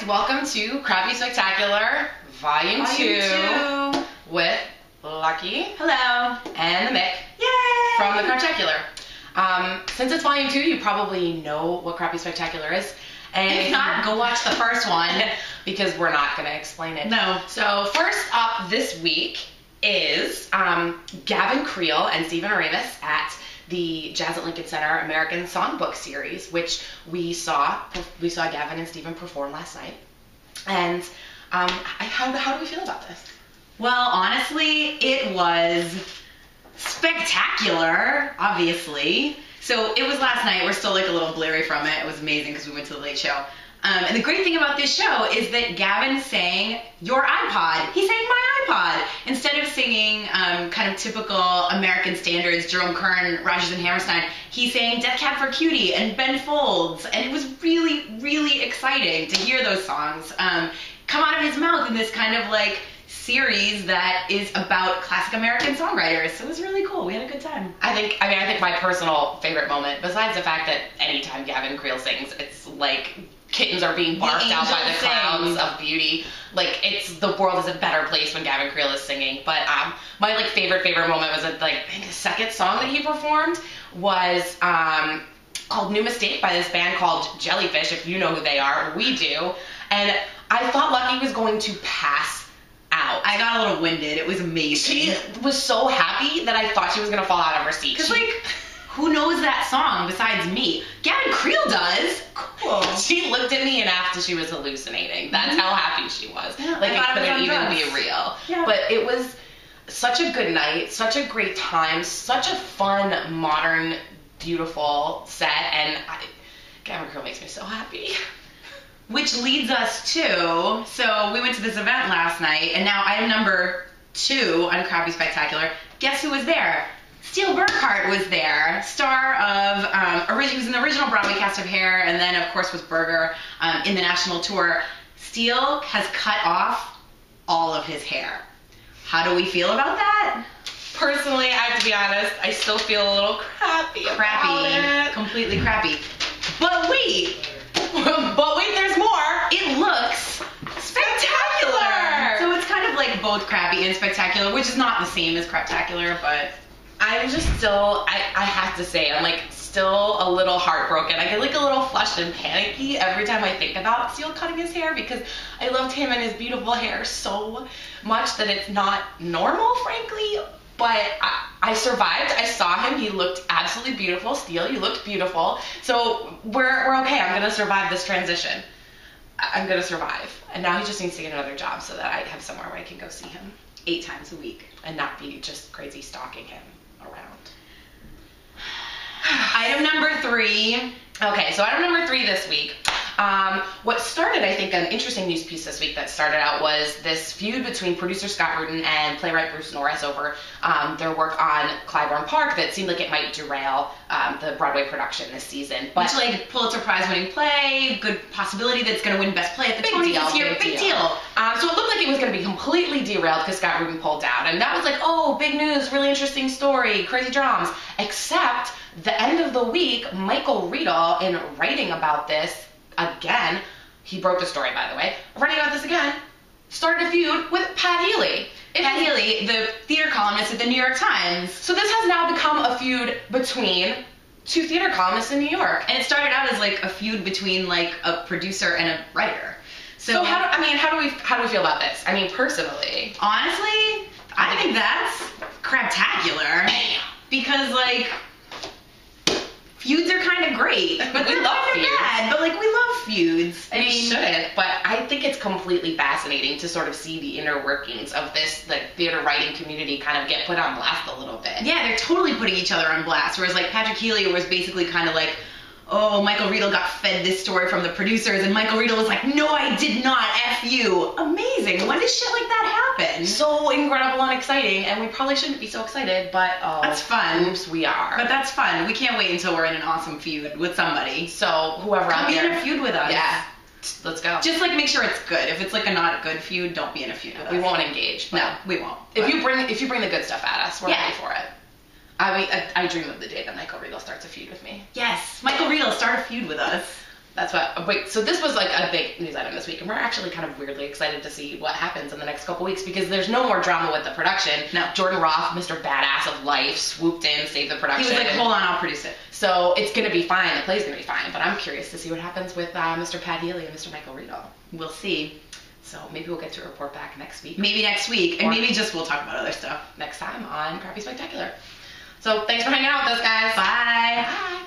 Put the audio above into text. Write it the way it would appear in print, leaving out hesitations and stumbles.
welcome to Crappy Spectacular Volume 2 with Lucky Hello. and The Mick. Yay! From the Craptacular. Since it's Volume 2, you probably know what Crappy Spectacular is. And if not, go watch the first one. Because we're not going to explain it. No. So first up this week is Gavin, Creel, and Oremus at the Jazz at Lincoln Center American Songbook series, which we saw Gavin and Stephen perform last night. And how do we feel about this? Well, honestly, it was spectacular, obviously. So it was last night. We're still like a little blurry from it. It was amazing because we went to the late show. And the great thing about this show is that Gavin sang Your iPod. He sang My iPod. Instead of singing kind of typical American standards, Jerome Kern, Rodgers and Hammerstein, he sang Death Cab for Cutie and Ben Folds. And it was really, really exciting to hear those songs come out of his mouth in this kind of like series that is about classic American songwriters. So it was really cool. We had a good time. I think my personal favorite moment, besides the fact that anytime Gavin Creel sings, it's like kittens are being barfed out by the clouds of beauty. Like, it's the world is a better place when Gavin Creel is singing. But my like favorite moment was that like I think the second song that he performed was called New Mistake by this band called Jellyfish. If you know who they are, we do. And I thought Lucky was going to pass out. I got a little winded. It was amazing. She was so happy that I thought she was gonna fall out of her seat. Because like, who knows that song besides me? Gavin Creel does. Cool. She looked at me and asked if she was hallucinating. That's how happy she was. Yeah, like, it couldn't even be real. Yeah. But it was such a good night, such a great time, such a fun, modern, beautiful set, and Gavin Creel makes me so happy. Which leads us to, so we went to this event last night, and now item number 2 on Crappy Spectacular. Guess who was there? Steele Burkhardt was there, star of, he was in the original Broadway cast of Hair, and then of course was Burger in the national tour. Steele has cut off all of his hair. How do we feel about that? Personally, I have to be honest, I still feel a little crappy about it. Completely crappy. But wait, there's more. It looks spectacular. So it's kind of like both crappy and spectacular, which is not the same as Craptacular, but I'm just still, I have to say, I'm like still a little heartbroken. I get like a little flushed and panicky every time I think about Steele cutting his hair because I loved him and his beautiful hair so much that it's not normal, frankly. But I survived. I saw him. He looked absolutely beautiful. Steele, you looked beautiful. So we're okay. I'm going to survive this transition. I'm going to survive. And now he just needs to get another job so that I have somewhere where I can go see him 8 times a week and not be just crazy stalking him around. Item number 3. Okay, so item number 3 this week. What started, I think, an interesting news piece this week that started out was this feud between producer Scott Rudin and playwright Bruce Norris over their work on Clybourne Park that seemed like it might derail the Broadway production this season. But which, like, Pulitzer Prize winning play, good possibility that it's going to win Best Play at the Tonys this year. Big deal. So it looked like it was going to be completely derailed because Scott Rudin pulled out. And that was like, oh, big news, really interesting story, crazy drums. Except the end of the week, Michael Riedel, in writing about this, again, he broke the story, by the way, writing about this again, started a feud with Pat Healy. Pat Healy, the theater columnist at the New York Times. So this has now become a feud between 2 theater columnists in New York. And it started out as like a feud between like a producer and a writer. So how do we feel about this? I mean, personally, honestly, I think that's Craptacular. Because like, feuds are kind of great, but we love feuds. Bad, but like, we love feuds. I mean, shouldn't, but I think it's completely fascinating to sort of see the inner workings of this like theater writing community kind of get put on blast a little bit. Yeah, they're totally putting each other on blast. Whereas like Patrick Healy was basically kind of like, oh, Michael Riedel got fed this story from the producers, and Michael Riedel was like, no, I did not, F you. Amazing. When does shit like that happen? So incredible and exciting, and we probably shouldn't be so excited, but oh, that's fun. Oops, we are. But that's fun. We can't wait until we're in an awesome feud with somebody. So whoever out there, be in a feud with us. Yeah, let's go. Just like make sure it's good. If it's like a not a good feud, don't be in a feud with us. We won't engage. No, we won't. If you bring the good stuff at us, we're ready for it. I mean, I dream of the day that Michael Riedel starts a feud with me. Yes, Michael Riedel, start a feud with us. That's what. Wait, so this was like a big news item this week, and we're actually kind of weirdly excited to see what happens in the next couple weeks because there's no more drama with the production. No. Jordan Roth, Mr. Badass of life, swooped in, saved the production. He was like, hold on, I'll produce it. So it's gonna be fine. The play's gonna be fine. But I'm curious to see what happens with Mr. Pat Healy and Mr. Michael Riedel. We'll see. So maybe we'll get to report back next week. Maybe next week, and maybe just we'll talk about other stuff next time on Crappy Spectacular. So thanks for hanging out with us, guys. Bye. Bye.